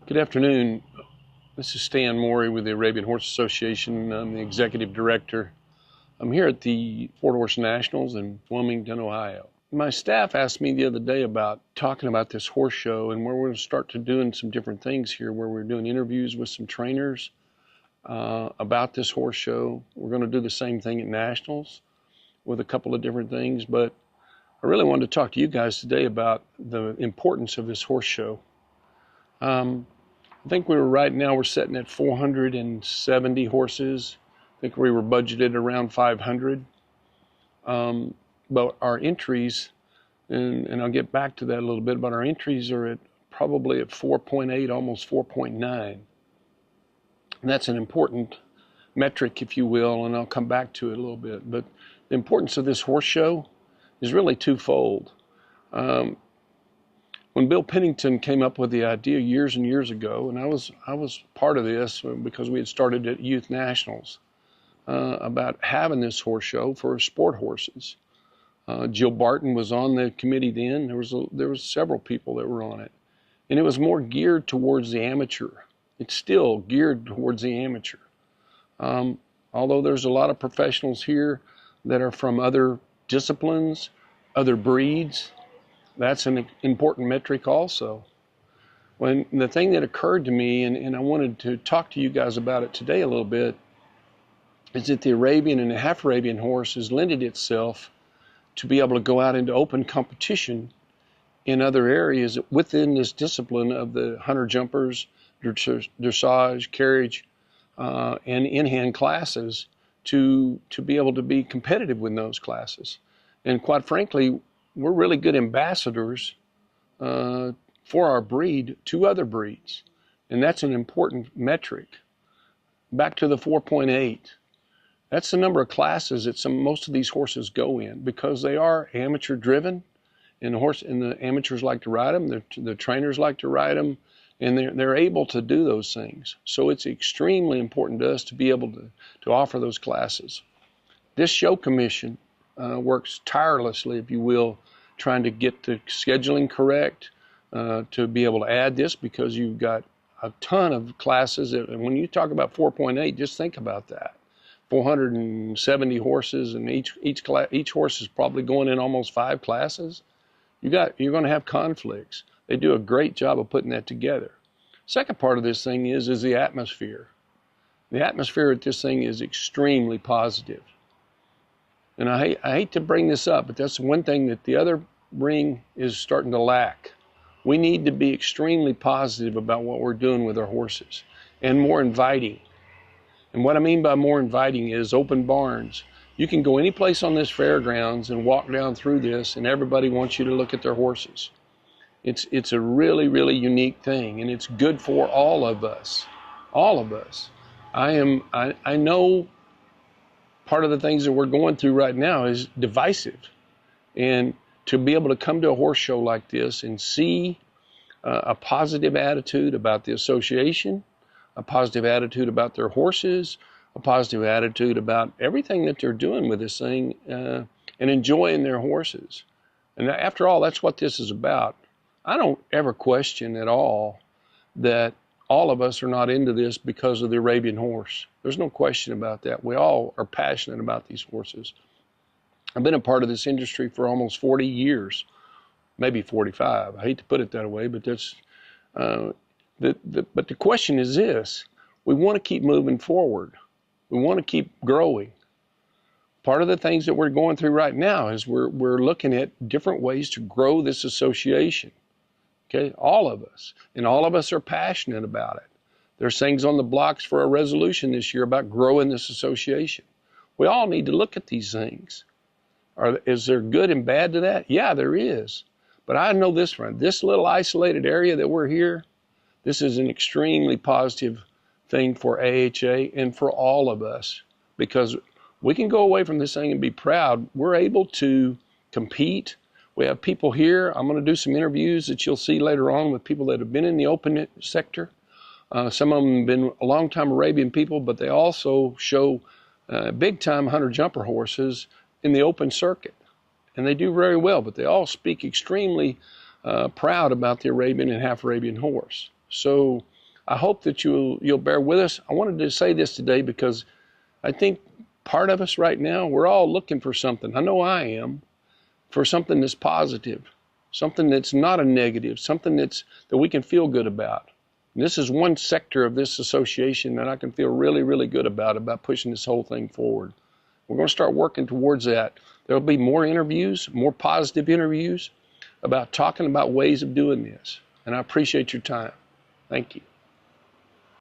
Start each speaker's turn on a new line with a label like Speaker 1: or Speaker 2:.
Speaker 1: Good afternoon. This is Stan Morey with the Arabian Horse Association. I'm the executive director. I'm here at the Fort Horse Nationals in Wilmington, Ohio. My staff asked me the other day about talking about this horse show and where we're going to start to doing some different things here, where we're doing interviews with some trainers about this horse show. We're going to do the same thing at Nationals with a couple of different things, but I really wanted to talk to you guys today about the importance of this horse show. I think we're sitting at 470 horses. I think we were budgeted around 500. But our entries, and I'll get back to that a little bit, but our entries are probably at 4.8, almost 4.9. And that's an important metric, if you will, and I'll come back to it a little bit. But the importance of this horse show is really twofold. When Bill Pennington came up with the idea years and years ago, and I was part of this because we had started at Youth Nationals, about having this horse show for sport horses. Jill Barton was on the committee then. There was several people that were on it, and it was more geared towards the amateur. It's still geared towards the amateur. Although there's a lot of professionals here that are from other disciplines, other breeds. That's an important metric also. When the thing that occurred to me, and I wanted to talk to you guys about it today a little bit, is that the Arabian and the half Arabian horse has lended itself to be able to go out into open competition in other areas within this discipline of the hunter jumpers, dressage, carriage, and in-hand classes to be able to be competitive with those classes. And quite frankly, we're really good ambassadors for our breed to other breeds. And that's an important metric. Back to the 4.8. That's the number of classes that most of these horses go in, because they are amateur driven, and the amateurs like to ride them, the trainers like to ride them, and they're able to do those things. So it's extremely important to us to be able to offer those classes. This show commission works tirelessly, if you will, trying to get the scheduling correct, to be able to add this, because you've got a ton of classes. And when you talk about 4.8, just think about that. 470 horses, and each horse is probably going in almost 5 classes. You're going to have conflicts. They do a great job of putting that together. Second part of this thing is the atmosphere. The atmosphere at this thing is extremely positive. And I hate to bring this up, but that's one thing that the other ring is starting to lack. We need to be extremely positive about what we're doing with our horses, and more inviting. And what I mean by more inviting is open barns. You can go any place on this fairgrounds and walk down through this, and everybody wants you to look at their horses. It's a really, really unique thing, and it's good for all of us. All of us. I know part of the things that we're going through right now is divisive. And to be able to come to a horse show like this and see a positive attitude about the association, a positive attitude about their horses, a positive attitude about everything that they're doing with this thing, and enjoying their horses. And after all, that's what this is about. I don't ever question at all that all of us are not into this because of the Arabian horse. There's no question about that. We all are passionate about these horses. I've been a part of this industry for almost 40 years, maybe 45. I hate to put it that way, but that's but the question is this: we want to keep moving forward. We want to keep growing. Part of the things that we're going through right now is we're looking at different ways to grow this association. Okay, all of us, and all of us are passionate about it. There's things on the blocks for a resolution this year about growing this association. We all need to look at these things. Is there good and bad to that? Yeah, there is. But I know this, friend, this little isolated area that we're here, this is an extremely positive thing for AHA and for all of us, because we can go away from this thing and be proud. We're able to compete. We have people here. I'm going to do some interviews that you'll see later on with people that have been in the open sector. Some of them have been a long time Arabian people, but they also show big time hunter jumper horses in the open circuit. And they do very well, but they all speak extremely proud about the Arabian and half Arabian horse. So I hope that you'll bear with us. I wanted to say this today because I think part of us right now, we're all looking for something. I know I am, for something that's positive, something that's not a negative, something that we can feel good about. And this is one sector of this association that I can feel really, really good about pushing this whole thing forward. We're going to start working towards that. There'll be more interviews, more positive interviews about talking about ways of doing this. And I appreciate your time. Thank you.